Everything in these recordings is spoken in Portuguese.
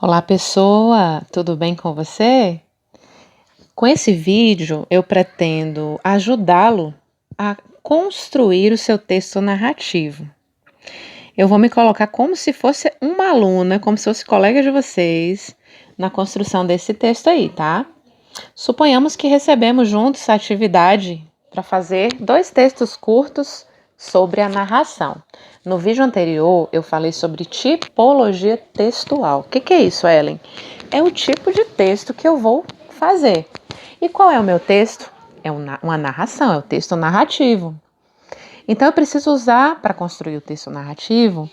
Olá, pessoa, tudo bem com você? Com esse vídeo, eu pretendo ajudá-lo a construir o seu texto narrativo. Eu vou me colocar como se fosse uma aluna, como se fosse colega de vocês, na construção desse texto aí, tá? Suponhamos que recebemos juntos a atividade para fazer 2 textos curtos sobre a narração. No vídeo anterior, eu falei sobre tipologia textual. O que é isso, Ellen? É o tipo de texto que eu vou fazer. E qual é o meu texto? É uma narração, é o texto narrativo. Então, eu preciso usar, para construir o texto narrativo,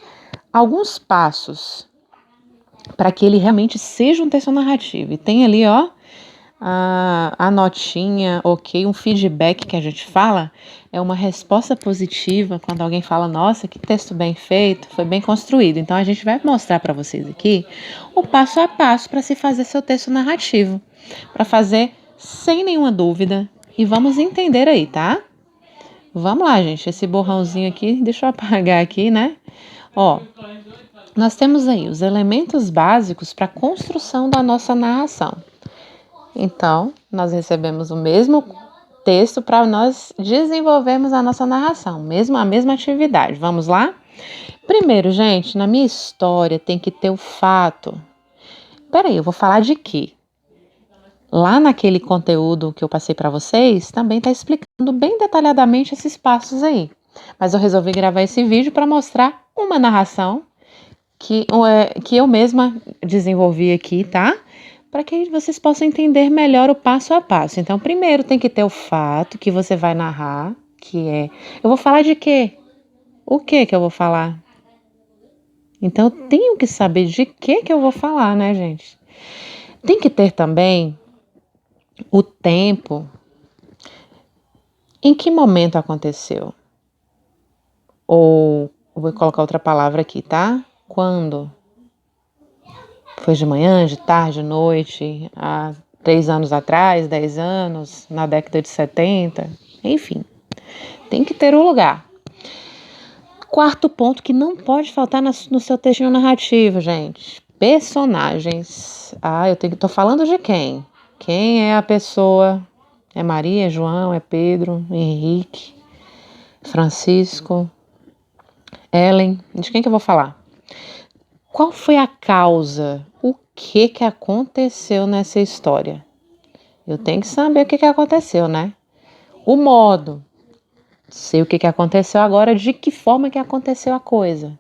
alguns passos para que ele realmente seja um texto narrativo. E tem ali, ó, a notinha, ok, um feedback que a gente fala, é uma resposta positiva quando alguém fala, nossa, que texto bem feito, foi bem construído. Então a gente vai mostrar para vocês aqui o passo a passo para se fazer seu texto narrativo, para fazer sem nenhuma dúvida e vamos entender aí, tá? Vamos lá, gente, esse borrãozinho aqui, deixa eu apagar aqui, né? Ó, nós temos aí os elementos básicos para a construção da nossa narração. Então, nós recebemos o mesmo texto para nós desenvolvermos a nossa narração, a mesma atividade. Vamos lá? Primeiro, gente, na minha história tem que ter o fato. Peraí, eu vou falar de quê? Lá naquele conteúdo que eu passei para vocês, também está explicando bem detalhadamente esses passos aí. Mas eu resolvi gravar esse vídeo para mostrar uma narração que eu mesma desenvolvi aqui, tá? Para que vocês possam entender melhor o passo a passo. Então, primeiro tem que ter o fato que você vai narrar, que é... Eu vou falar de quê? O que eu vou falar? Então, eu tenho que saber de que eu vou falar, né, gente? Tem que ter também o tempo. Em que momento aconteceu? Ou, eu vou colocar outra palavra aqui, tá? Quando? Foi de manhã, de tarde, de noite, há 3 anos atrás, 10 anos, na década de 70, enfim, tem que ter um lugar. Quarto ponto que não pode faltar no seu textinho narrativo, gente, personagens. Tô falando de quem? Quem é a pessoa? É Maria, é João, é Pedro, Henrique, Francisco, Ellen, de quem que eu vou falar? Qual foi a causa? O que aconteceu nessa história? Eu tenho que saber o que aconteceu, né? O modo. Sei o que aconteceu agora, de que forma que aconteceu a coisa.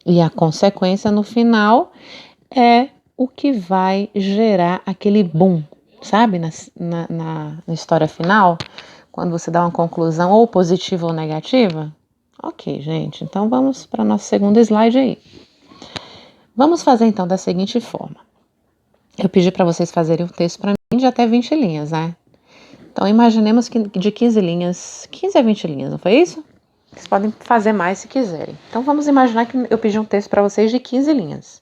E a consequência no final é o que vai gerar aquele boom, sabe? Na história final, quando você dá uma conclusão ou positiva ou negativa. Ok, gente, então vamos para o nosso segundo slide aí. Vamos fazer então da seguinte forma. Eu pedi para vocês fazerem um texto para mim de até 20 linhas, né? Então, imaginemos que de 15 linhas, 15 a 20 linhas, não foi isso? Vocês podem fazer mais se quiserem. Então, vamos imaginar que eu pedi um texto para vocês de 15 linhas.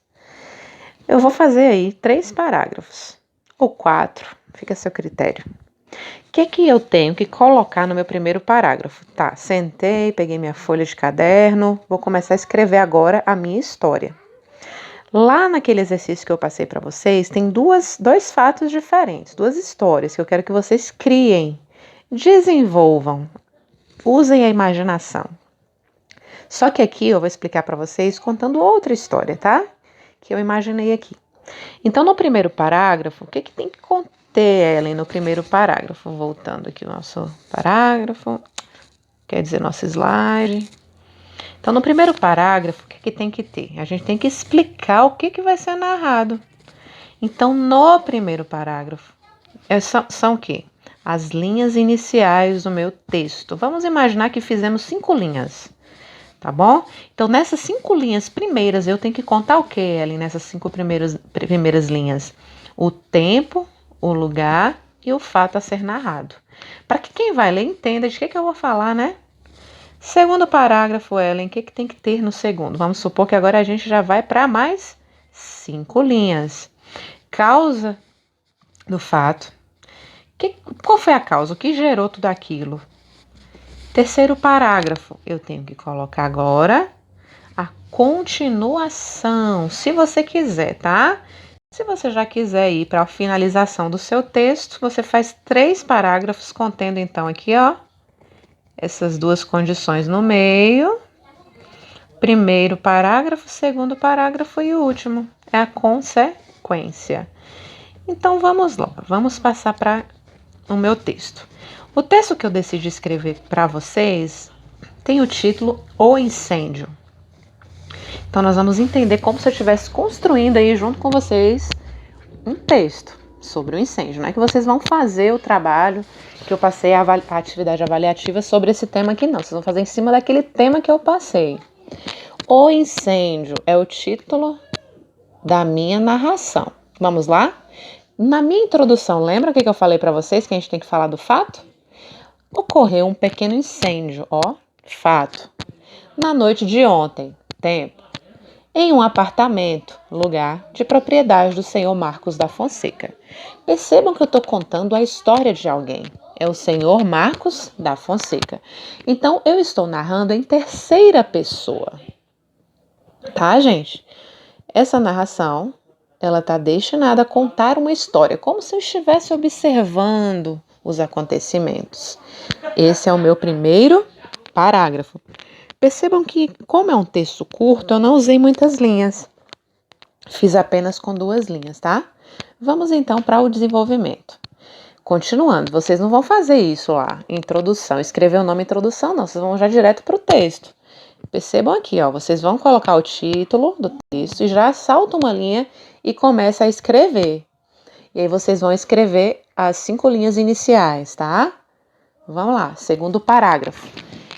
Eu vou fazer aí 3 parágrafos, ou 4, fica a seu critério. O que eu tenho que colocar no meu primeiro parágrafo? Tá, sentei, peguei minha folha de caderno, vou começar a escrever agora a minha história. Lá naquele exercício que eu passei para vocês, tem dois fatos diferentes, 2 histórias que eu quero que vocês criem, desenvolvam, usem a imaginação. Só que aqui eu vou explicar para vocês contando outra história, tá? Que eu imaginei aqui. Então, no primeiro parágrafo, o que tem que conter, Ellen, no primeiro parágrafo? Voltando aqui o nosso parágrafo, quer dizer, nosso slide. Então, no primeiro parágrafo, o que tem que ter? A gente tem que explicar o que vai ser narrado. Então, no primeiro parágrafo, são o quê? As linhas iniciais do meu texto. Vamos imaginar que fizemos 5 linhas, tá bom? Então, nessas 5 linhas primeiras, eu tenho que contar o que, Ellen, nessas 5 primeiras linhas? O tempo, o lugar e o fato a ser narrado. Para que quem vai ler entenda de que eu vou falar, né? Segundo parágrafo, Ellen, o que tem que ter no segundo? Vamos supor que agora a gente já vai para mais 5 linhas. Causa do fato. Qual foi a causa? O que gerou tudo aquilo? Terceiro parágrafo, eu tenho que colocar agora continuação, se você quiser, tá? Se você já quiser ir para a finalização do seu texto, você faz 3 parágrafos contendo então aqui, ó, essas 2 condições no meio. Primeiro parágrafo, segundo parágrafo e o último. É a consequência. Então vamos lá, vamos passar para o meu texto. O texto que eu decidi escrever para vocês tem o título O Incêndio. Então nós vamos entender como se eu estivesse construindo aí junto com vocês um texto sobre o incêndio. Não é que vocês vão fazer o trabalho que eu passei, a atividade avaliativa sobre esse tema aqui, não. Vocês vão fazer em cima daquele tema que eu passei. O incêndio é o título da minha narração. Vamos lá? Na minha introdução, lembra o que eu falei para vocês, que a gente tem que falar do fato? Ocorreu um pequeno incêndio, ó, fato. Na noite de ontem, tempo, em um apartamento, lugar de propriedade do senhor Marcos da Fonseca. Percebam que eu estou contando a história de alguém. É o senhor Marcos da Fonseca. Então, eu estou narrando em terceira pessoa. Tá, gente? Essa narração, ela está destinada a contar uma história, como se eu estivesse observando os acontecimentos. Esse é o meu primeiro parágrafo. Percebam que, como é um texto curto, eu não usei muitas linhas. Fiz apenas com 2 linhas, tá? Vamos então para o desenvolvimento. Continuando, vocês não vão fazer isso lá, introdução, escrever o nome introdução, não, vocês vão já direto para o texto. Percebam aqui, ó, vocês vão colocar o título do texto e já salta uma linha e começa a escrever. E aí vocês vão escrever as 5 linhas iniciais, tá? Vamos lá, segundo parágrafo.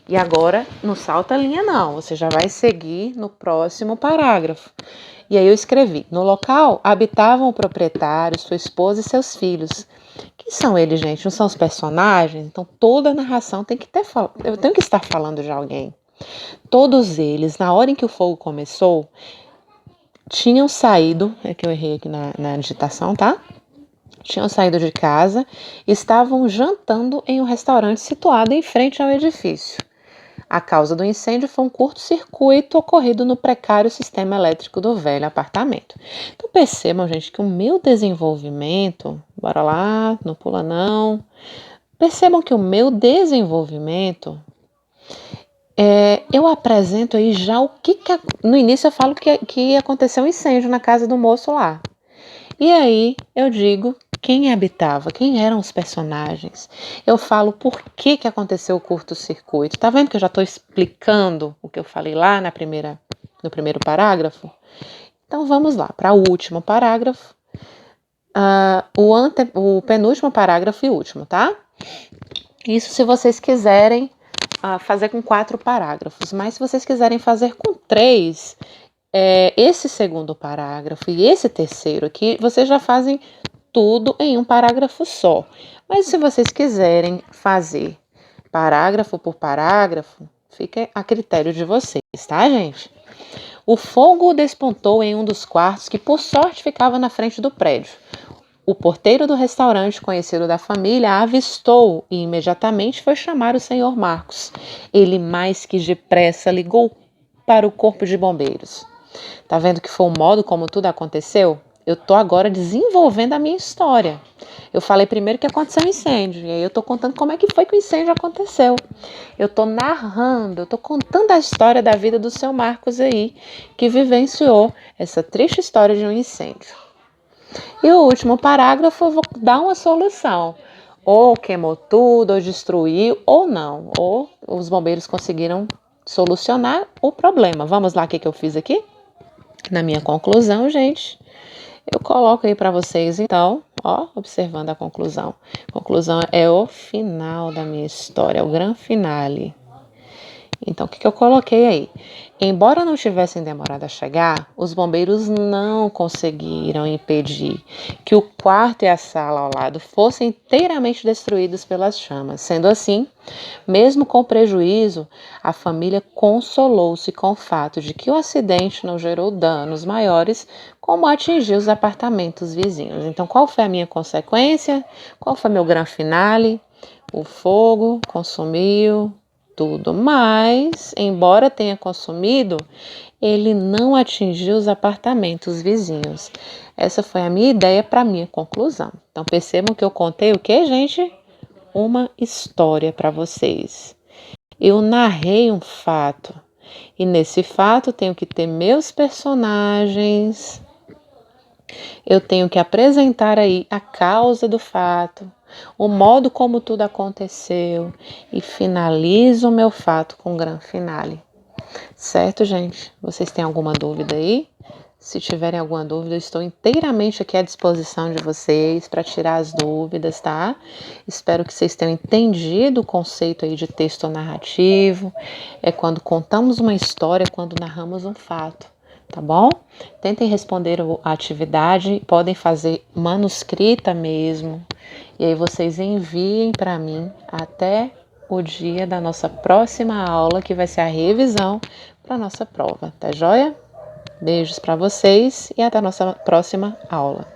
E agora, não salta linha não, você já vai seguir no próximo parágrafo. E aí eu escrevi, no local habitavam o proprietário, sua esposa e seus filhos. Quem são eles, gente? Não são os personagens? Então toda a narração tem que ter, eu tenho que estar falando de alguém. Todos eles, na hora em que o fogo começou, tinham saído, é que eu errei aqui na digitação, tá? Tinham saído de casa e estavam jantando em um restaurante situado em frente ao edifício. A causa do incêndio foi um curto-circuito ocorrido no precário sistema elétrico do velho apartamento. Então percebam, gente, que o meu desenvolvimento, bora lá, não pula não, percebam que o meu desenvolvimento, eu apresento aí já o que no início eu falo que aconteceu um incêndio na casa do moço lá. E aí eu digo quem habitava, quem eram os personagens. Eu falo por que aconteceu o curto-circuito. Tá vendo que eu já estou explicando o que eu falei lá no primeiro parágrafo? Então vamos lá, para o último parágrafo. O penúltimo parágrafo e último, tá? Isso se vocês quiserem fazer com 4 parágrafos. Mas se vocês quiserem fazer com 3... esse segundo parágrafo e esse terceiro aqui, vocês já fazem tudo em um parágrafo só. Mas se vocês quiserem fazer parágrafo por parágrafo, fica a critério de vocês, tá, gente? O fogo despontou em um dos quartos que, por sorte, ficava na frente do prédio. O porteiro do restaurante, conhecido da família, a avistou e imediatamente foi chamar o senhor Marcos. Ele, mais que depressa, ligou para o corpo de bombeiros. Tá vendo que foi o modo como tudo aconteceu? Eu tô agora desenvolvendo a minha história. Eu falei primeiro que aconteceu um incêndio, e aí eu tô contando como é que foi que o incêndio aconteceu. Eu tô narrando, eu tô contando a história da vida do seu Marcos aí, que vivenciou essa triste história de um incêndio. E o último parágrafo eu vou dar uma solução. Ou queimou tudo, ou destruiu, ou não. Ou os bombeiros conseguiram solucionar o problema. Vamos lá, o que eu fiz aqui? Na minha conclusão, gente, eu coloco aí para vocês, então, ó, observando a conclusão. A conclusão é o final da minha história, é o grande finale. Então, o que eu coloquei aí? Embora não tivessem demorado a chegar, os bombeiros não conseguiram impedir que o quarto e a sala ao lado fossem inteiramente destruídos pelas chamas. Sendo assim, mesmo com prejuízo, a família consolou-se com o fato de que o acidente não gerou danos maiores, como atingir os apartamentos vizinhos. Então, qual foi a minha consequência? Qual foi meu grande finale? O fogo consumiu tudo, mas, embora tenha consumido, ele não atingiu os apartamentos vizinhos. Essa foi a minha ideia para a minha conclusão. Então, percebam que eu contei o que, gente? Uma história para vocês. Eu narrei um fato. E nesse fato tenho que ter meus personagens, eu tenho que apresentar aí a causa do fato, o modo como tudo aconteceu e finalizo o meu fato com um grande finale. Certo, gente? Vocês têm alguma dúvida aí? Se tiverem alguma dúvida, eu estou inteiramente aqui à disposição de vocês para tirar as dúvidas, tá? Espero que vocês tenham entendido o conceito aí de texto narrativo. É quando contamos uma história, quando narramos um fato, tá bom? Tentem responder a atividade, podem fazer manuscrita mesmo. E aí vocês enviem para mim até o dia da nossa próxima aula, que vai ser a revisão para a nossa prova, tá joia? Beijos para vocês e até a nossa próxima aula.